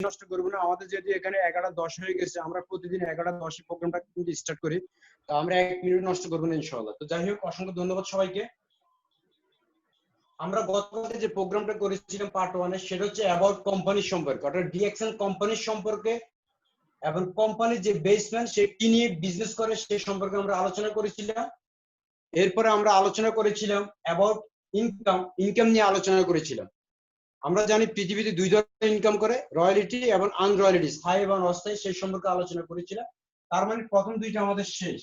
নষ্ট করবো না। আমাদের যেহেতু এখানে 11:10 হয়ে গেছে, আমরা প্রতিদিন 11:10 প্রোগ্রামটা কিন্তু স্টার্ট করি, তো আমরা 1 মিনিট নষ্ট করবো না ইনশাআল্লাহ। তো যাই হোক, অসংখ্য ধন্যবাদ সবাইকে। আমরা গতকালকে যে প্রোগ্রামটা করেছিলাম পার্ট 1 এ, সেটা হচ্ছে অ্যাবাউট কোম্পানি সম্পর্কে, অর্থাৎ ডিএক্সএন কোম্পানির সম্পর্কে এবং কোম্পানির যে বেসম্যান সে কি নিয়ে বিজনেস করে সে সম্পর্কে আমরা আলোচনা করেছিলাম। এরপরে আমরা আলোচনা করেছিলাম অ্যাবাউট ইনকাম নিয়ে আলোচনা করেছিলাম। আমরা জানি পৃথিবীতে 2 ধরনের ইনকাম করে, রয়্যালিটি এবং আনরয়্যালিটি, স্থায়ী এবং অস্থায়ী, সেই সম্পর্কে আলোচনা করেছিলাম। তার মানে প্রথম দুইটা আমাদের শেষ।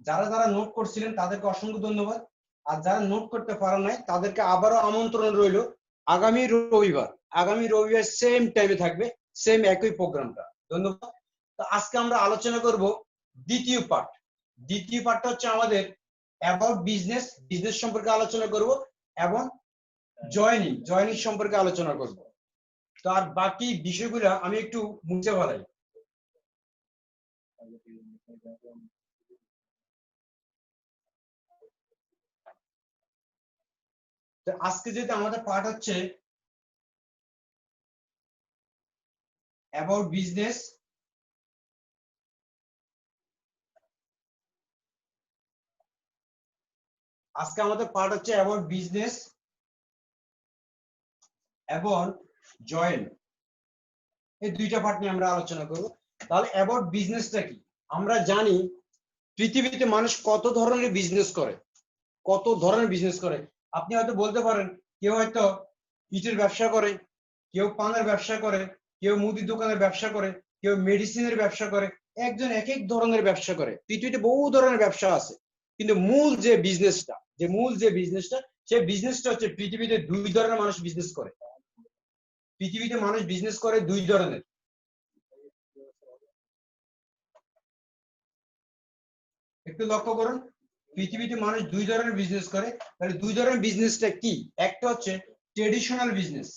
যারা যারা নোট করছিলেন তাদেরকে অসংখ্য ধন্যবাদ, আর যারা নোট করতে পারেন নাই তাদেরকে আবারও আমন্ত্রণ রইল আগামী রবিবার সেম টাইমে থাকবে, সেম একই প্রোগ্রামটা। ধন্যবাদ। তো আজকে আমরা আলোচনা করব দ্বিতীয় পার্টটা হচ্ছে আমাদের অ্যাবাউট বিজনেস সম্পর্কে আলোচনা করব এবং জয়নিং সম্পর্কে আলোচনা করব। তো আর বাকি বিষয়গুলো আমি একটু মুছে ফেলাই। তো আজকে যেটা আমাদের পার্ট হচ্ছে অ্যাবাউট বিজনেস, আজকে আমাদের পার্ট হচ্ছে অ্যাবাউট বিজনেস এবং জয়েন, এই দুইটা পার্ট নিয়ে আমরা আলোচনা করব। তাহলে অ্যাবাউট বিজনেসটা কি? আমরা জানি পৃথিবীতে মানুষ কত ধরনের বিজনেস করে। আপনি হয়তো বলতে পারেন কেউ হয়তো ইটের ব্যবসা করে, কেউ পানের ব্যবসা করে, কেউ মুদির দোকানের ব্যবসা করে, কেউ মেডিসিনের ব্যবসা করে, একজন এক এক ধরনের ব্যবসা করে। পৃথিবীতে বহু ধরনের ব্যবসা আছে, কিন্তু মূল যে বিজনেসটা সেই বিজনেসটা হচ্ছে পৃথিবীতে 2 ধরনের মানুষ বিজনেস করে। পৃথিবীতে মানুষ বিজনেস করে 2 ধরনের। একটু লক্ষ্য করুন, পৃথিবীতে মানুষ 2 ধরনের বিজনেস করে। তাহলে 2 ধরনের বিজনেসটা কি? একটা হচ্ছে ট্রেডিশনাল বিজনেস,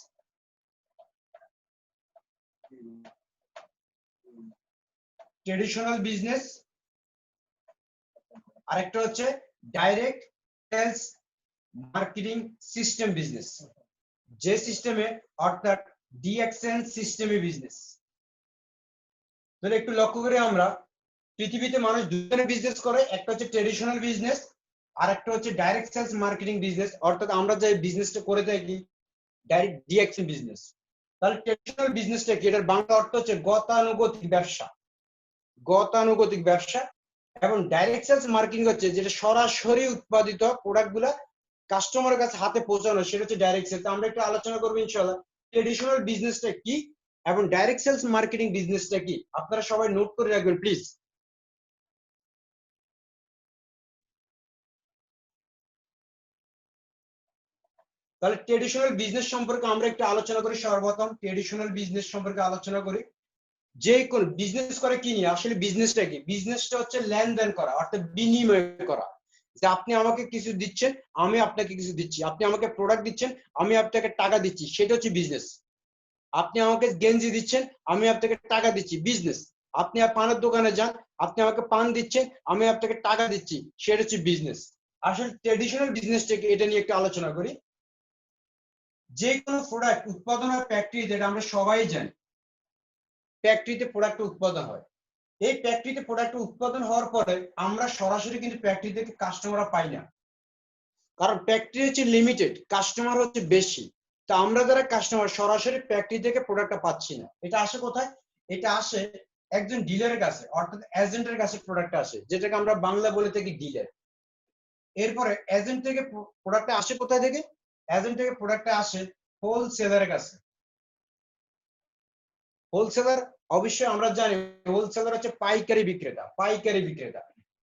আরেকটা হচ্ছে direct sales marketing system business, যে সিস্টেমে অর্থাৎ ডিএক্সএন সিস্টেমে বিজনেস। তাহলে একটু লক্ষ্য করে আমরা পৃথিবীতে মানুষ 2 ধরনের বিজনেস করে, একটা হচ্ছে ট্রেডিশনাল বিজনেস আর একটা হচ্ছে ডাইরেক্ট সেলস মার্কেটিং বিজনেস, অর্থাৎ আমরা যে বিজনেসটা করে থাকি ডাইরেক্ট ডিএক্সএন বিজনেস। তাহলে ট্রেডিশনাল বিজনেসটা কি? এটার বাংলা অর্থ হচ্ছে গতানুগতিক ব্যবসা এবং ডাইরেক্ট সেলস মার্কেটিং হচ্ছে যেটা সরাসরি উৎপাদিত প্রোডাক্টগুলা কাস্টমারের কাছে হাতে পৌঁছানো, সেটা হচ্ছে ডাইরেক্ট সেলস। আমরা একটু আলোচনা করবো ইনশাআল্লাহ ট্রেডিশনাল বিজনেসটা কি এবং ডাইরেক্ট সেলস মার্কেটিং বিজনেসটা কি। আপনারা সবাই নোট করে রাখবেন প্লিজ। তাহলে ট্রেডিশনাল বিজনেস সম্পর্কে আমরা একটু আলোচনা করি। সর্বপ্রথম ট্রেডিশনাল বিজনেস সম্পর্কে আলোচনা করি। যে কোন বিজনেস করে কি নিয়ে? আসলে বিজনেসটা কি? বিজনেসটা হচ্ছে লেনদেন করা, অর্থাৎ বিনিময় করা। যে আপনি আমাকে কিছু দিচ্ছেন, আমি আপনাকে কিছু দিচ্ছি, আপনি আমাকে প্রোডাক্ট দিচ্ছেন, আমি আপনাকে টাকা দিচ্ছি, সেটা হচ্ছে বিজনেস। আপনি আমাকে গেঞ্জি দিচ্ছেন, আমি আপনাকে টাকা দিচ্ছি, বিজনেস। আপনি পানের দোকানে যান, আপনি আমাকে পান দিচ্ছেন, আমি আপনাকে টাকা দিচ্ছি, সেটা হচ্ছে বিজনেস। আসলে ট্রেডিশনাল বিজনেসটাকে এটা নিয়ে একটু আলোচনা করি। যে কোনো প্রোডাক্ট উৎপাদন হয় ফ্যাক্টরি, যেটা আমরা সবাই জানি ফ্যাক্টরিতে প্রোডাক্ট উৎপাদন হয়। এই ফ্যাক্টরিতে প্রোডাক্ট উৎপাদন হওয়ার পরে আমরা সরাসরি কিন্তু ফ্যাক্টরি থেকে কাস্টমার পাই না, কারণ ফ্যাক্টরি হচ্ছে লিমিটেড, কাস্টমার হচ্ছে বেশি। তা আমরা যারা কাস্টমার সরাসরি ফ্যাক্টরি থেকে প্রোডাক্টটা পাচ্ছি না। এটা আসে কোথায়? এটা আসে একজন ডিলারের কাছে, অর্থাৎ এজেন্টের কাছে প্রোডাক্ট আসে, যেটাকে আমরা বাংলা বলে থাকি ডিলার। এরপরে এজেন্ট থেকে প্রোডাক্টটা আসে কোথায় থেকে? এজেন্ট থেকে প্রোডাক্টটা আসে হোলসেলারের কাছে। হোলসেলার অবশ্যই আমরা জানি হোলসেলার হচ্ছে পাইকারি বিক্রেতা।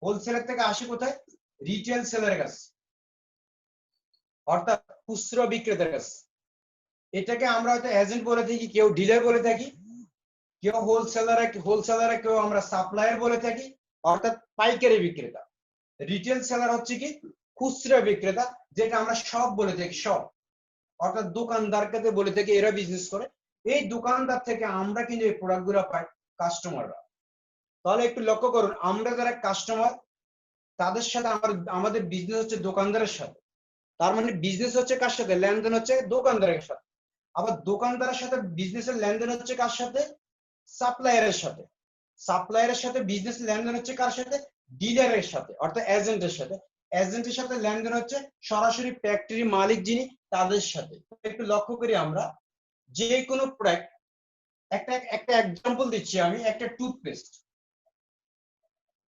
হোলসেলার থেকে আসে কোথায়? রিটেল সেলারের কাছে, অর্থাৎ খুচরা বিক্রেতার কাছে। এটাকে আমরা হয়তো এজেন্ট বলে থাকি, কেউ ডিলার বলে থাকি, কেউ হোলসেলার, কেউ আমরা সাপ্লায়ার বলে থাকি, অর্থাৎ পাইকারি বিক্রেতা। রিটেল সেলার হচ্ছে কি? খুচরা বিক্রেতা, যেটা আমরা সব বলে থাকি, সব, অর্থাৎ দোকানদারকে বলে থাকি, এরা বিজনেস করে। এই দোকানদার থেকে আমরা কিন্তু এই প্রোডাক্ট গুলো পাই কাস্টমাররা। তাহলে একটু লক্ষ্য করুন, আমরা যারা কাস্টমার তাদের সাথে আমাদের বিজনেস হচ্ছে দোকানদারের সাথে। তার মানে বিজনেস হচ্ছে কার সাথে? লেনদেন হচ্ছে দোকানদারের সাথে। আবার দোকানদারের সাথে বিজনেসের লেনদেন হচ্ছে কার সাথে? সাপ্লায়ারের সাথে। সাপ্লায়ারের সাথে বিজনেস লেনদেন হচ্ছে কার সাথে? ডিলারের সাথে, অর্থাৎ এজেন্টের সাথে। এজেন্টের সাথে লেনদেন হচ্ছে সরাসরি ফ্যাক্টরির মালিক যিনি তাদের সাথে। একটু লক্ষ্য করি আমরা, যে কোনো প্রোডাক্ট, একটা এক্সাম্পল দিচ্ছি আমি, একটা টুথপেস্ট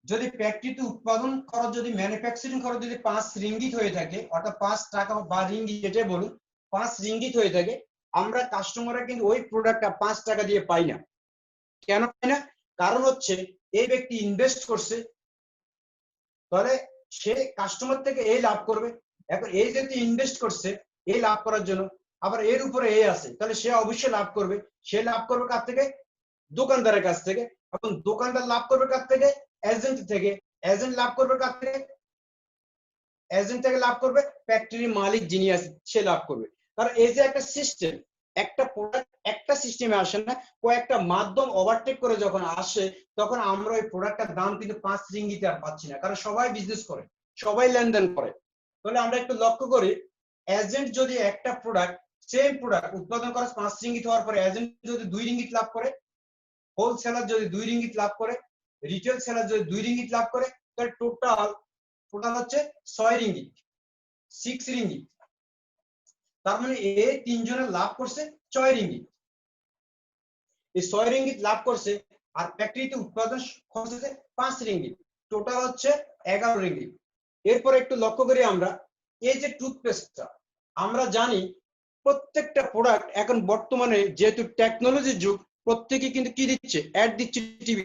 যদি ফ্যাক্টরিতে উৎপাদন খরচ, যদি ম্যানুফ্যাকচারিং খরচ যদি 5 রিঙ্গিত হয়ে থাকে, অর্থাৎ 5 টাকা বা রিঙ্গিত যেটা বলুন, 5 রিঙ্গিত হয়ে থাকে, আমরা কাস্টমাররা কিন্তু ওই প্রোডাক্টটা 5 টাকা দিয়ে পাই না। কেন পাই না? কারণ হচ্ছে এই ব্যক্তি ইনভেস্ট করছে, তাহলে সে কাস্টমার থেকে এই লাভ করবে। এখন এই যেহেতু ইনভেস্ট করছে এই লাভ করার জন্য, আবার এর উপরে এই আছে, তাহলে সে অবশ্যই লাভ করবে। সে লাভ করবে কার থেকে? দোকানদারের কাছ থেকে। এখন দোকানদার লাভ করবে কার থেকে? এজেন্ট থেকে। এজেন্ট লাভ করবে কার থেকে? এজেন্ট থেকে লাভ করবে ফ্যাক্টরির মালিক যিনি আছে সে লাভ করবে। কারণ এই যে একটা সিস্টেম, একটা প্রোডাক্ট একটা সিস্টেমে আসে না, কয়েকটা মাধ্যম ওভারটেক করে যখন আসে, তখন আমরা ওই প্রোডাক্টটার দাম কিন্তু 5 রিঙ্গিতে আর পাচ্ছি না, কারণ সবাই বিজনেস করে, সবাই লেনদেন করে। তাহলে আমরা একটু লক্ষ্য করি, এজেন্ট যদি একটা প্রোডাক্ট, সেম প্রোডাক্ট উৎপাদন খরচ 5 রিঙ্গিত হওয়ার পরে এজেন্ট যদি 2 রিঙ্গিত লাভ করে, হোলসেলার যদি 2 রিঙ্গিত লাভ করে, রিটেল সেলার যদি 2 রিঙ্গিত লাভ করে, তাহলে টোটাল হচ্ছে 6 রিঙ্গিত, 6 রিঙ্গিত। তার মানে এই তিনজনের লাভ করছে 6 রিঙ্গিত। এই 6 রিঙ্গিত লাভ করছে, আর ফ্যাক্টরিতে উৎপাদন খরচ হচ্ছে 5 রিঙ্গিত, টোটাল হচ্ছে 11 রিঙ্গিত। এরপর একটু লক্ষ্য করি আমরা, এই যে টুথপেস্টটা, আমরা জানি প্রত্যেকটা প্রোডাক্ট এখন বর্তমানে যেহেতু টেকনোলজির যুগ, প্রত্যেকে কিন্তু কি দিচ্ছে? অ্যাড দিচ্ছে টিভি,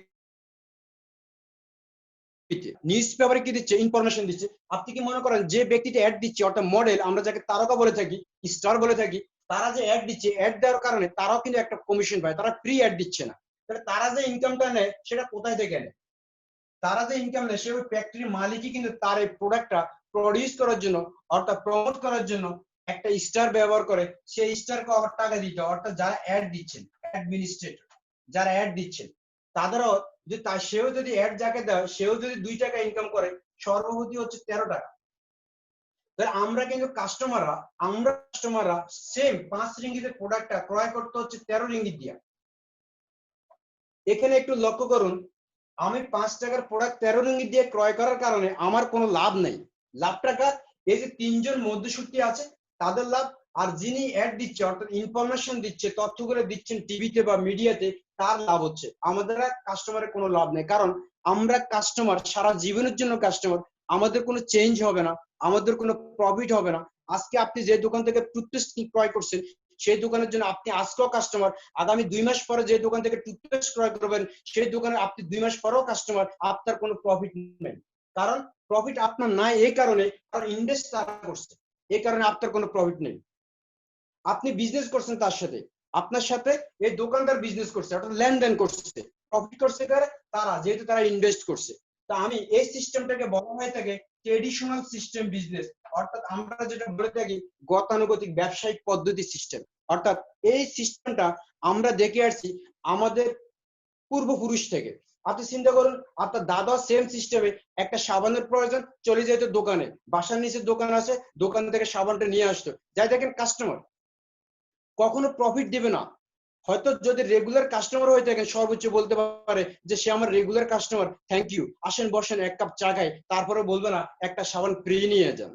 নিউজ পেপারে কি দিচ্ছে? ইনফরমেশন দিচ্ছে। আপনি কি মনে করেন যে ব্যক্তিটা অ্যাড দিচ্ছে, অর্থাৎ মডেল, আমরা যাকে তারকা বলে থাকি, স্টার বলে থাকি, তারা যে অ্যাড দিচ্ছে, অ্যাড দেওয়ার কারণে তারাও কিন্তু একটা কমিশন পায়, তারা ফ্রি অ্যাড দিচ্ছে না। তাহলে তারা যে ইনকামটা নেয় সেটা কোথায় থেকে নেয়? তারা যে ইনকাম নেয় সে ওই ফ্যাক্টরির মালিকই কিন্তু তার এই প্রোডাক্টটা প্রডিউস করার জন্য, অর্থাৎ প্রমোট করার জন্য একটা স্টার ব্যবহার করে, সেই স্টারকে আবার টাকা দিতে, অর্থাৎ যারা অ্যাড দিচ্ছেন, অ্যাডমিনিস্ট্রেটর যারা অ্যাড দিচ্ছেন, তাদেরও যদি সেও যদি অ্যাড যাকে দেয় সেও যদি 2 টাকা ইনকাম করে, সর্বপ্রতি হচ্ছে 13 টাকা। তাহলে আমরা কাস্টমাররা সেম 5 রিঙ্গিতের প্রোডাক্টটা ক্রয় করতে হচ্ছে 13 রিঙ্গিত দিয়া। এখানে একটু লক্ষ্য করুন, আমি 5 টাকার প্রোডাক্ট 13 রিঙ্গিত দিয়ে ক্রয় করার কারণে আমার কোনো লাভ নেই। লাভ টাকা এই যে তিনজন মধ্যস্থি আছে তাদের লাভ, আর যিনি অ্যাড দিচ্ছে, অর্থাৎ ইনফরমেশন দিচ্ছে, তথ্যগুলো দিচ্ছেন টিভিতে বা মিডিয়াতে, তার লাভ হচ্ছে। আমাদের কাস্টমারের কোনো লাভ নেই, কারণ আমরা কাস্টমার, সারা জীবনের জন্য কাস্টমার। আমাদের কোনো চেঞ্জ হবে না, আমাদের কোনো প্রফিট হবে না। আজকে আপনি যে দোকান থেকে টুথপেস্ট ক্রয় করছেন সেই দোকানের জন্য আপনি আজকেও কাস্টমার, আগামী 2 মাস পরে যে দোকান থেকে টুথপেস্ট ক্রয় করবেন সেই দোকানে আপনি 2 মাস পরেও কাস্টমার, আপনার কোনো প্রফিট নেই। কারণ প্রফিট আপনার নাই এই কারণে, কারণ ইনভেস্ট তারা করছে, এই কারণে আপনার কোনো প্রফিট নেই। আপনি বিজনেস করছেন তার সাথে, আপনার সাথে এই দোকানদার বিজনেস করছে, অর্থাৎ লেনদেন করছে, প্রফিট করছে তারা, যেহেতু তারা ইনভেস্ট করছে। তা আমি এই সিস্টেমটাকে বলা হয়ে থাকে ট্রেডিশনাল সিস্টেম বিজনেস, অর্থাৎ আমরা যেটা বলে থাকি গতানুগতিক ব্যবসায়িক পদ্ধতি সিস্টেম। অর্থাৎ এই সিস্টেমটা আমরা দেখে আসছি আমাদের পূর্বপুরুষ থেকে। আপনি চিন্তা করুন, আপনার দাদা সেম সিস্টেমে একটা সাবানের প্রয়োজন, চলে যেত দোকানে, বাসার নিচে দোকান আছে, দোকান থেকে সাবানটা নিয়ে আসতো, যাই দেখেন কাস্টমার কখনো প্রফিট দিবে না। হয়তো যদি রেগুলার কাস্টমার হয়ে থাকেন, সর্বোচ্চ বলতে পারে যে সে আমার রেগুলার কাস্টমার, থ্যাংক ইউ, আসেন বসেন এক কাপ চা খাই, তারপরে বলবে না একটা সাবান ফ্রি নিয়ে যান,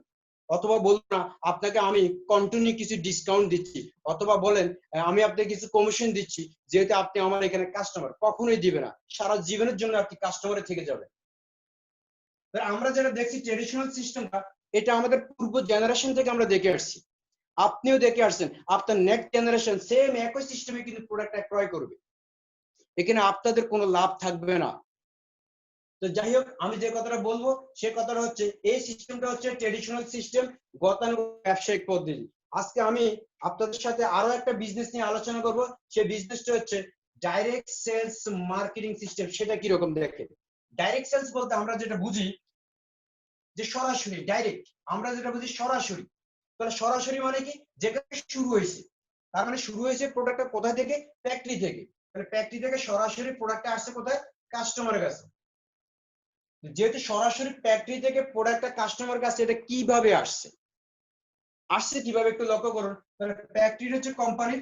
অথবা বলবো না আপনাকে আমি কন্টিনিউ কিছু ডিসকাউন্ট দিচ্ছি, অথবা বলেন আমি আপনাকে কিছু কমিশন দিচ্ছি যেহেতু আপনি আমার এখানে কাস্টমার, কখনোই দিবে না। সারা জীবনের জন্য আপনি কাস্টমারে থেকে যাবেন। আমরা যেটা দেখছি ট্রেডিশনাল সিস্টেমটা, এটা আমাদের পূর্ব জেনারেশন থেকে আমরা দেখে আসছি, আপনিও দেখে আসছেন, আপনার নেক্সট জেনারেশন সেম একই সিস্টেমে কিন্তু প্রোডাক্টটা ক্রয় করবে, এখানে আপনাদের কোনো লাভ থাকবে না। তো যাই হোক, আমি যে কথাটা বলবো সে কথাটা হচ্ছে এই সিস্টেমটা হচ্ছে ট্রেডিশনাল সিস্টেম, গতানুগতিক ব্যবসায়িক পদ্ধতি। আজকে আমি আপনাদের সাথে আরো একটা বিজনেস নিয়ে আলোচনা করব, সেই বিজনেসটা হচ্ছে ডাইরেক্ট সেলস মার্কেটিং সিস্টেম। সেটা কি রকম দেখে? ডাইরেক্ট সেলস বলতে আমরা যেটা বুঝি যে সরাসরি, ডাইরেক্ট আমরা যেটা বুঝি সরাসরি। তাহলে সরাসরি মানে কি? যেখানে শুরু হয়েছে, তার মানে শুরু হয়েছে প্রোডাক্টটা কোথায় থেকে? ফ্যাক্টরি থেকে। তাহলে ফ্যাক্টরি থেকে সরাসরি প্রোডাক্টটা আসছে কোথায়? কাস্টমারের কাছে। যেহেতু সরাসরি ফ্যাক্টরি থেকে প্রোডাক্টটা কাস্টমার কাছে, এটা কিভাবে আসছে? আসছে কিভাবে একটু লক্ষ্য করুন। তাহলে ফ্যাক্টরি হচ্ছে কোম্পানির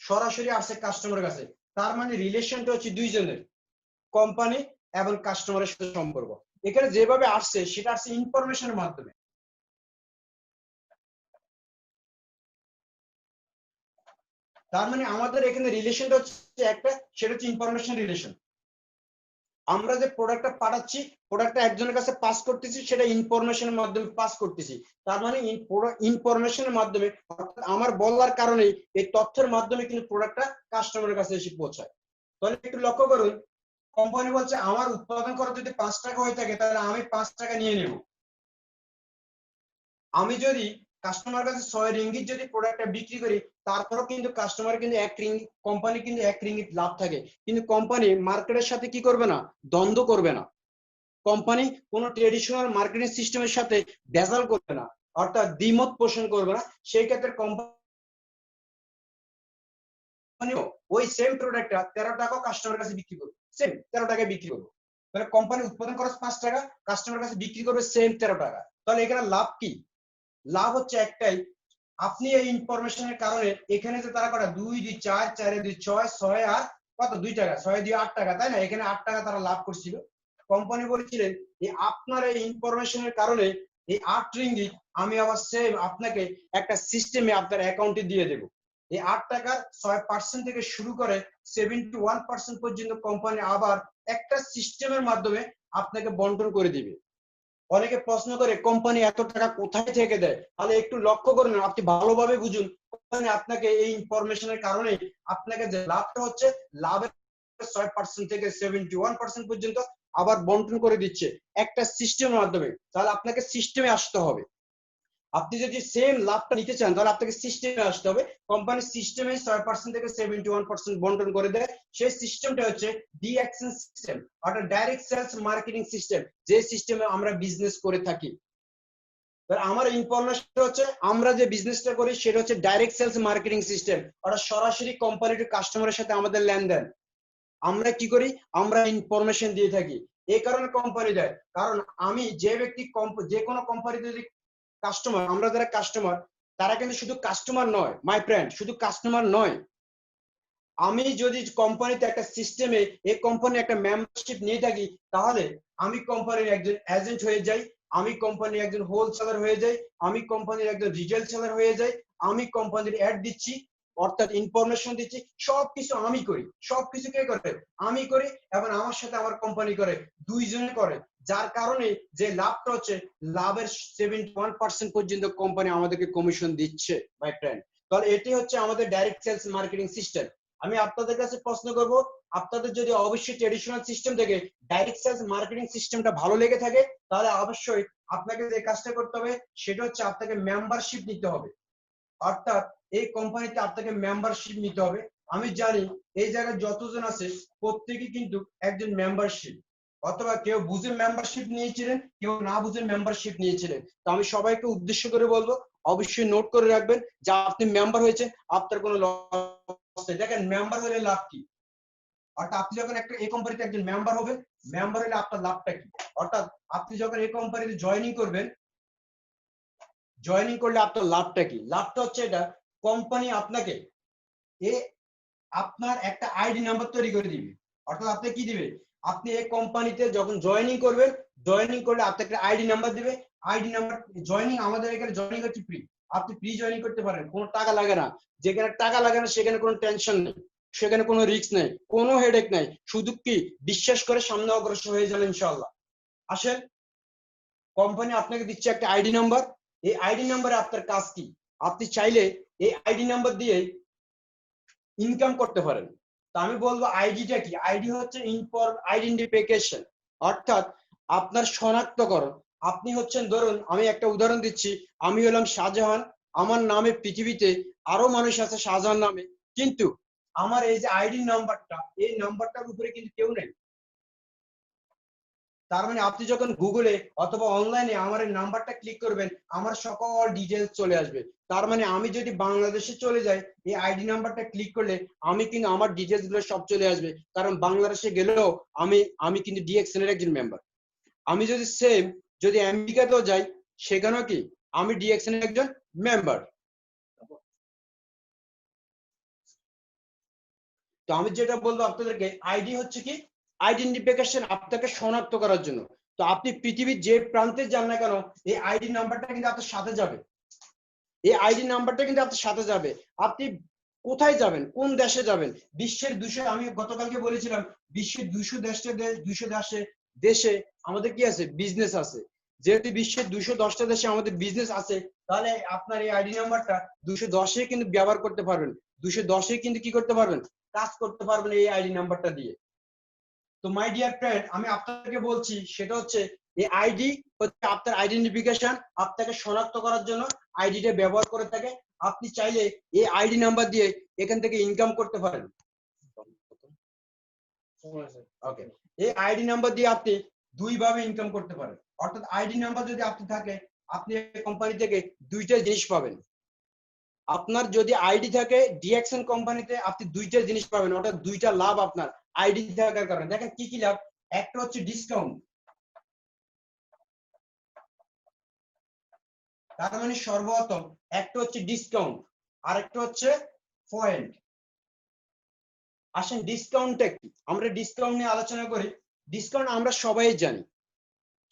সরাসরি আসছে কাস্টমারের কাছে। তার মানে রিলেশনটা হচ্ছে দুইজনের, কোম্পানি এবং কাস্টমারের সাথে সম্পর্ক। এখানে যেভাবে আসছে সেটা আসছে ইনফরমেশনের মাধ্যমে। তার মানে আমাদের এখানে রিলেশনটা হচ্ছে একটা, সেটা হচ্ছে ইনফরমেশন রিলেশন। আমরা যে প্রোডাক্টটা পাঠাচ্ছি, প্রোডাক্টটা একজনের কাছে পাস করতেছি, সেটা ইনফরমেশনের মাধ্যমে পাস করতেছি। তার মানে ইনফরমেশনের মাধ্যমে, অর্থাৎ আমার বলার কারণে এই তথ্যের মাধ্যমে কিন্তু প্রোডাক্টটা কাস্টমারের কাছে এসে পৌঁছায়। তাহলে একটু লক্ষ্য করুন, কোম্পানি বলছে আমার উৎপাদন খরচ যদি 5 টাকা হয়ে থাকে তাহলে আমি 5 টাকা নিয়ে নেব। আমি যদি কাস্টমার কাছে 6 রিঙ্গিত যদি প্রোডাক্টটা বিক্রি করি, তারপরেও কিন্তু কাস্টমার কিন্তু 1 রিঙ্গিত, কোম্পানি কিন্তু 1 রিঙ্গিত লাভ থাকে। কিন্তু কোম্পানি মার্কেটের সাথে কি করবে না, দ্বন্দ্ব করবে না। কোম্পানি কোন ট্রেডিশনাল মার্কেটিং সিস্টেমের সাথে ভেজাল করবে না, অর্থাৎ দ্বিমত পোষণ করবে না। সেই ক্ষেত্রে কোম্পানি ওই সেম প্রোডাক্টটা 13 টাকা কাস্টমারের কাছে বিক্রি করবে, সেম 13 টাকায় বিক্রি করবে। তাহলে কোম্পানি উৎপাদন খরচ 5 টাকা, কাস্টমারের কাছে বিক্রি করবে সেম 13 টাকা। তাহলে এখানে লাভ কি? লাভ হচ্ছে একটাই, আপনি এই ইনফরমেশনের কারণে এখানে যে তারা কটা 2 2 4 4 2 6 6 আর কত 2 টাকা, 6 2 8 টাকা, তাই না? এখানে 8 টাকা তারা লাভ করছিল। কোম্পানি বলেছিলেন যে আপনার এই ইনফরমেশনের কারণে এই 8 রিঙ্গিত আমি আবার সেম আপনাকে একটা সিস্টেমে আপনার অ্যাকাউন্টে দিয়ে দেব। এই 8 টাকার 6% থেকে শুরু করে 71% পর্যন্ত কোম্পানি আবার একটা সিস্টেমের মাধ্যমে আপনাকে বন্টন করে দিবে। অনেকে প্রশ্ন করে কোম্পানি এত টাকা কোথায় থেকে দেয়, তাহলে একটু লক্ষ্য করুন, আপনি ভালোভাবে বুঝুন। কোম্পানি আপনাকে এই ইনফরমেশনের কারণে আপনাকে যে লাভটা হচ্ছে, লাভের 6% থেকে 71% পর্যন্ত আবার বন্টন করে দিচ্ছে একটা সিস্টেমের মাধ্যমে। তাহলে আপনাকে সিস্টেমে আসতে হবে। আপনি যদি সেম লাভটা নিতে চান তাহলে আপনাকে সিস্টেমে আসতে হবে। কোম্পানি সিস্টেমে 6% থেকে 71% বন্টন করে দেয়। সেই সিস্টেমটা হচ্ছে ডিএক্সএন সিস্টেম, অর্থাৎ ডাইরেক্ট সেলস মার্কেটিং সিস্টেম, যে সিস্টেমে আমরা বিজনেস করে থাকি। আমার ইনফরমেশন হচ্ছে, আমরা যে বিজনেসটা করি সেটা হচ্ছে ডাইরেক্ট সেলস মার্কেটিং সিস্টেম, অর্থাৎ সরাসরি কোম্পানি টু কাস্টমারের সাথে আমাদের লেনদেন। আমরা কি করি, আমরা ইনফরমেশন দিয়ে থাকি। এই কারণে কোম্পানি দেয়, কারণ আমি যে ব্যক্তি যে কোনো কোম্পানিতে যদি কাস্টমার, আমরা যারা কাস্টমার, তারা কিন্তু শুধু কাস্টমার নয় মাই ফ্রেন্ড, শুধু কাস্টমার নয়। আমি যদি কোম্পানিতে একটা সিস্টেমে এই কোম্পানি একটা মেম্বারশিপ নিয়ে থাকি, তাহলে আমি কোম্পানির একজন এজেন্ট হয়ে যাই, আমি কোম্পানির একজন হোলসেলার হয়ে যাই, আমি কোম্পানির একজন রিটেল সেলার হয়ে যাই, আমি কোম্পানির অ্যাড দিচ্ছি, অর্থাৎ ইনফরমেশন দিচ্ছি, সবকিছু আমি করি। সবকিছু কে করে, আমি করি, এবং আমার সাথে আমার কোম্পানি করে, দুইজনে করে। যার কারণে যে লাভটা হচ্ছে, লাভের 71% পর্যন্ত কোম্পানি আমাদেরকে কমিশন দিচ্ছে মাই ফ্রেন্ড। তাহলে এটি হচ্ছে আমাদের ডাইরেক্ট সেলস মার্কেটিং সিস্টেম। আমি আপনাদের কাছে প্রশ্ন করব, আপনাদের যদি অবশ্যই ট্রেডিশনাল সিস্টেম থেকে ডাইরেক্ট সেলস মার্কেটিং সিস্টেমটা ভালো লেগে থাকে, তাহলে অবশ্যই আপনাকে যে কাজটা করতে হবে সেটা হচ্ছে আপনাকে মেম্বারশিপ নিতে হবে। অর্থাৎ এই কোম্পানিতে আপনাকে মেম্বারশিপ নিতে হবে। আমি জানি এই জায়গায় যতজন আছে প্রত্যেকেই কিন্তু একজন মেম্বারশিপ, অথবা কেউ বুঝে মেম্বারশিপ নিয়েছিলেন, কেউ না বুঝে মেম্বারশিপ নিয়েছিলেন। তো আমি সবাইকে উদ্দেশ্য করে বলবো, অবশ্যই নোট করে রাখবেন যে আপনি মেম্বার হয়েছেন, আপনার কোনো লস নেই। দেখেন মেম্বার হলে লাভ কি, অর্থাৎ আপনি যখন একটা এই কোম্পানিতে একজন মেম্বার হবেন, মেম্বার হলে আপনার লাভটা কি, অর্থাৎ আপনি যখন এই কোম্পানিতে জয়েনিং করবেন, জয়েনিং করলে আপনার লাভটা কি? লাভটা হচ্ছে এটা, কোম্পানি আপনাকে এ আপনার একটা আইডি নাম্বার তৈরি করে দিবে। অর্থাৎ আপনি কি দিবে, আপনি এই কোম্পানিতে যখন জয়েনিং করবেন, জয়েনিং করলে আপনাকে একটা আইডি নাম্বার দিবে। আইডি নাম্বার, জয়েনিং আমাদের এখানে জয়েনিং হচ্ছে ফ্রি, আপনি ফ্রি জয়েনিং করতে পারেন, কোনো টাকা লাগে না। যেখানে টাকা লাগে না সেখানে কোনো টেনশন নেই, সেখানে কোনো রিস্ক নেই, কোনো হেডেক নাই, শুধু কি বিশ্বাস করে সামনে অগ্রসর হয়ে যাবেন ইনশাআল্লাহ। আসেন, কোম্পানি আপনাকে দিচ্ছে একটা আইডি নাম্বার। এই আইডি নাম্বারে আপনার কাজ কি, আপনি চাইলে এই আইডি নাম্বার দিয়ে ইনকাম করতে পারেন। তো আমি বলবো আইডিটা কি, আইডি হচ্ছে আইডেন্টিফিকেশন, অর্থাৎ আপনার শনাক্তকরণ। আপনি হচ্ছেন, ধরুন আমি একটা উদাহরণ দিচ্ছি, আমি হলাম শাহজাহান, আমার নামে পৃথিবীতে আরো মানুষ আছে শাহজাহান নামে, কিন্তু আমার এই যে আইডি নাম্বারটা, এই নাম্বারটার উপরে কিন্তু কেউ নেই। তার মানে আপনি যখন গুগলে অথবা অনলাইনে আমার এই নাম্বারটা ক্লিক করবেন, আমার সকল ডিটেলস চলে আসবে। তার মানে আমি যদি বাংলাদেশে চলে যাই, এই আইডি নাম্বারটা ক্লিক করলে আমি কিন্তু আমার ডিটেলস গুলো সব চলে আসবে, কারণ বাংলাদেশে গেলেও আমি কিন্তু ডিএক্সএন এর একজন মেম্বার। আমি যদি সেম যদি আমেরিকাতেও যাই, সেখানেও কি আমি ডিএক্সএন এর একজন মেম্বার। তো আমি যেটা বলবো আপনাদেরকে, আইডি হচ্ছে কি আইডেন্টিফিকেশন, আপনাকে শনাক্ত করার জন্য। তো আপনি পৃথিবীর যে প্রান্তে যান না কেন, এই আইডি নাম্বারটা কিন্তু আপনার সাথে যাবে, এই আইডি নাম্বারটা কিন্তু আপনার সাথে যাবে। আপনি কোথায় যাবেন, কোন দেশে যাবেন, বিশ্বের 200, আমি গতকালকে বলেছিলাম বিশ্বের 200 দেশে আমাদের কি আছে, বিজনেস আছে। যেহেতু বিশ্বের 210টা দেশে আমাদের বিজনেস আছে, তাহলে আপনার এই আইডি নাম্বারটা 210-এ কিন্তু ব্যবহার করতে পারবেন, 210-এ কিন্তু কি করতে পারবেন, কাজ করতে পারবেন এই আইডি নাম্বারটা দিয়ে। তো মাই ডিয়ার ফ্রেন্ড, আমি আপনাকে বলছি সেটা হচ্ছে এই আইডি হচ্ছে আপনার আইডেন্টিফিকেশন, আপনাকে শনাক্ত করার জন্য আইডিটা ব্যবহার করে থাকে। আপনি চাইলে এই আইডি নাম্বার দিয়ে এখান থেকে ইনকাম করতে পারেন। ওকে, এই আইডি নাম্বার দিয়ে আপনি দুই ভাবে ইনকাম করতে পারেন। অর্থাৎ আইডি নাম্বার যদি আপনি থাকে, আপনি কোম্পানি থেকে দুইটা জিনিস পাবেন। আপনার যদি আইডি থাকে ডিএক্সএন কোম্পানিতে, আপনি দুইটা জিনিস পাবেন, অর্থাৎ দুইটা লাভ আপনার আইডি থাকার কারণে। দেখেন কি কি লাভ, একটা হচ্ছে ডিসকাউন্ট, তার মানে সর্বপ্রথম একটা হচ্ছে ডিসকাউন্ট, আর একটা হচ্ছে পয়েন্ট। আসেন ডিসকাউন্টটা কি, আমরা ডিসকাউন্ট নিয়ে আলোচনা করি। ডিসকাউন্ট আমরা সবাই জানি,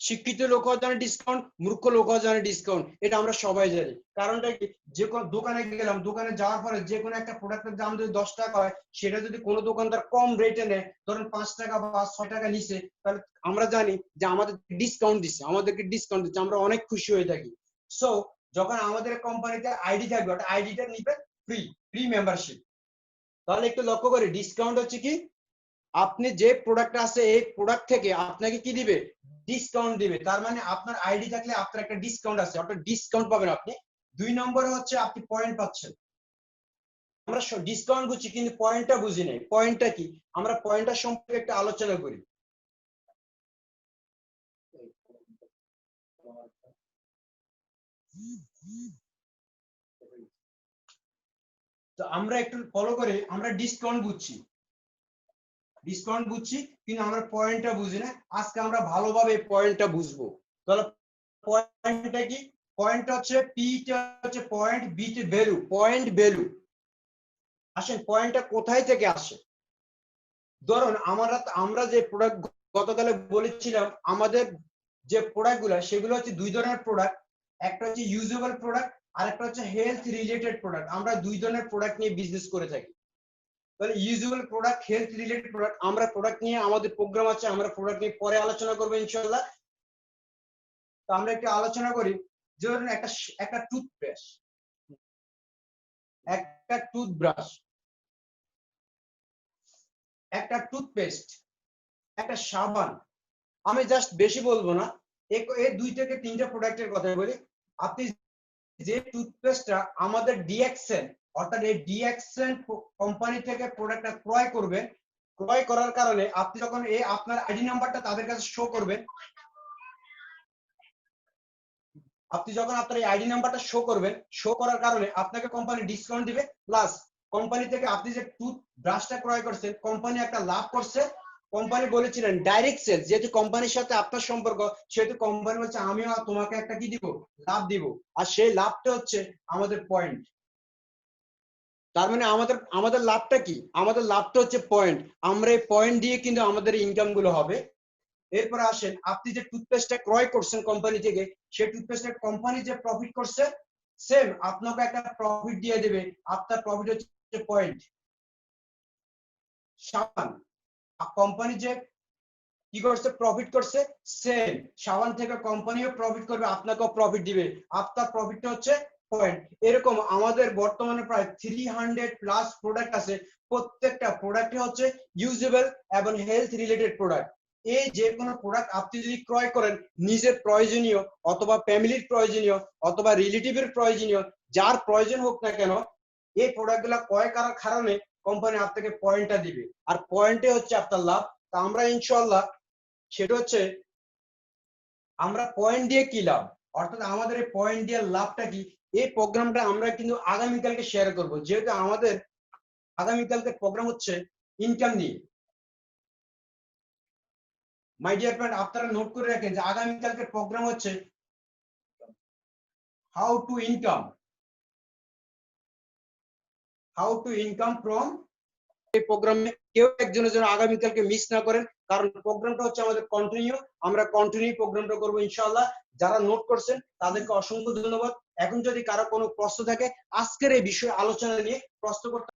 শিক্ষিত লোকও জানে ডিসকাউন্ট, মূর্খ লোকও জানে ডিসকাউন্ট, এটা আমরা সবাই জানি। কারণটা কি, যে কোনো দোকানে গেলাম, দোকানে যাওয়ার পরে যে কোনো একটা প্রোডাক্টের দাম যদি 10 টাকা হয়, সেটা যদি কোনো দোকানদার কম রেটে নেয়, ধরেন 5 টাকা বা 6 টাকা নিচে, তাহলে আমরা জানি যে আমাদের ডিসকাউন্ট দিচ্ছে, আমাদেরকে ডিসকাউন্ট দিচ্ছে, আমরা অনেক খুশি হয়ে থাকি। সো যখন আমাদের কোম্পানিতে আইডি থাকবে, ওটা আইডিটা নিবে ফ্রি, ফ্রি মেম্বারশিপ। তাহলে একটু লক্ষ্য করি, ডিসকাউন্ট হচ্ছে কি, আপনি যে প্রোডাক্ট আছে এই প্রোডাক্ট থেকে আপনাকে কি দিবে, ডিসকাউন্ট দিবে। তার মানে আপনার আইডি থাকলে আপনার একটা ডিসকাউন্ট আছে, অর্থাৎ ডিসকাউন্ট পাবেন আপনি। 2 নম্বরে হচ্ছে আপনি পয়েন্ট পাচ্ছেন। আমরা ডিসকাউন্ট বুঝছি কিন্তু পয়েন্টটা বুঝি নাই, পয়েন্টটা কি, আমরা পয়েন্টটা সম্পর্কে একটা আলোচনা করি। তো আমরা একটু ফলো করে, আমরা ডিসকাউন্ট বুঝছি, ডিসকাউন্ট বুঝছি কিন্তু আমরা পয়েন্টটা বুঝি না। আজকে আমরা ভালোভাবে পয়েন্টটা বুঝবো। তাহলে পয়েন্টটা কি, পয়েন্ট হচ্ছে পি টা হচ্ছে পয়েন্ট, বি তে ভ্যালু, পয়েন্ট ভ্যালু। আসেন পয়েন্টটা কোথায় থেকে আসে, ধরুন আমরা যে প্রোডাক্ট গতকালে বলেছিলাম, আমাদের যে প্রোডাক্ট গুলা সেগুলো হচ্ছে দুই ধরনের প্রোডাক্ট, একটা হচ্ছে ইউজেবল প্রোডাক্ট আর একটা হচ্ছে হেলথ রিলেটেড প্রোডাক্ট। আমরা দুই ধরনের প্রোডাক্ট নিয়ে বিজনেস করে থাকি। তাহলে usual product, health related product, আমরা প্রোডাক্ট নিয়ে আমাদের প্রোগ্রাম আছে, আমরা প্রোডাক্ট নিয়ে পরে আলোচনা করবো ইনশাআল্লাহ। তো আমরা একটু আলোচনা করি, ধরুন একটা টুথপেস্ট, একটা টুথব্রাশ, একটা টুথপেস্ট, একটা সাবান। আমি জাস্ট বেশি বলবো না, এই 2 থেকে 3টা প্রোডাক্টের কথা বলি। আপনি যে টুথপেস্টটা আমাদের ডিএক্সএন, অর্থাৎ এই ডিএক্সএন কোম্পানি থেকে প্রোডাক্টটা ক্রয় করবেন, ক্রয় করার কারণে আপনি যখন এই আপনার আইডি নাম্বারটা তাদের কাছে শো করবেন, আপনি যখন আপনার এই আইডি নাম্বারটা শো করবেন, শো করার কারণে আপনাকে কোম্পানি ডিসকাউন্ট দিবে, প্লাস কোম্পানি থেকে আপনি যে টুথ ব্রাশটা ক্রয় করছেন, কোম্পানি একটা লাভ করছে। কোম্পানি বলেছিলেন ডাইরেক্ট সেল, যেহেতু কোম্পানির সাথে আপনার সম্পর্ক, সেহেতু কোম্পানি বলছে আমিও তোমাকে একটা কি দিব, লাভ দিব। আর সেই লাভটা হচ্ছে আমাদের পয়েন্ট। তার মানে আমাদের আমাদের লাভটা কি, আমাদের লাভটা হচ্ছে পয়েন্ট। আমরা এই পয়েন্ট দিয়ে কিন্তু আমাদের ইনকাম গুলো হবে। এরপরে আসেন, আপনি যে টুথপেস্টটা ক্রয় করছেন কোম্পানি থেকে, সেই টুথপেস্টের কোম্পানি যে প্রফিট করছে, সেম আপনাকে একটা প্রফিট দিয়ে দেবে, আপনার প্রফিট হচ্ছে পয়েন্ট। সাবান, কোম্পানি যে কি করছে, প্রফিট করছে, সেম সাবান থেকে কোম্পানিও প্রফিট করবে, আপনাকেও প্রফিট দিবে, আপনার প্রফিটটা হচ্ছে পয়েন্ট। এরকম আমাদের বর্তমানে প্রায় 300+ প্রোডাক্ট আছে, প্রত্যেকটা প্রোডাক্টই হচ্ছে ইউজেবল এবং হেলথ রিলেটেড প্রোডাক্ট। এই যে কোনো প্রোডাক্ট আপনি যদি ক্রয় করেন, নিজের প্রয়োজনীয় অথবা ফ্যামিলির প্রয়োজনীয় অথবা রিলেটিভের প্রয়োজনীয়, যার প্রয়োজন হোক না কেন, এই প্রোডাক্টগুলো ক্রয় করার কারণে কোম্পানি আপনাকে পয়েন্টটা দিবে, আর পয়েন্টে হচ্ছে আপনার লাভ। তা আমরা ইনশাআল্লাহ, সেটা হচ্ছে আমরা পয়েন্ট দিয়ে কি লাভ, অর্থাৎ আমাদের এই পয়েন্ট দিয়ে লাভটা কি, এই প্রোগ্রামটা আমরা কিন্তু আগামীকালকে শেয়ার করব। যেহেতু আমাদের আগামীকালকে প্রোগ্রাম হচ্ছে ইনকাম নিয়ে। মাই ডিয়ার ফ্রেন্ড, আপনারা নোট করে রাখেন যে আগামীকালকে প্রোগ্রাম হচ্ছে how to income, how to income from এই প্রোগ্রামে কেউ একজনের জন্য আগামীকালকে মিস না করেন, কারণ প্রোগ্রামটা হচ্ছে আমাদের কন্টিনিউ, আমরা কন্টিনিউ প্রোগ্রামটা করবো ইনশাআল্লাহ। যারা নোট করছেন তাদেরকে অসংখ্য ধন্যবাদ। এখন যদি কারো কোনো প্রশ্ন থাকে আজকের এই বিষয়ে আলোচনা নিয়ে প্রশ্ন করতে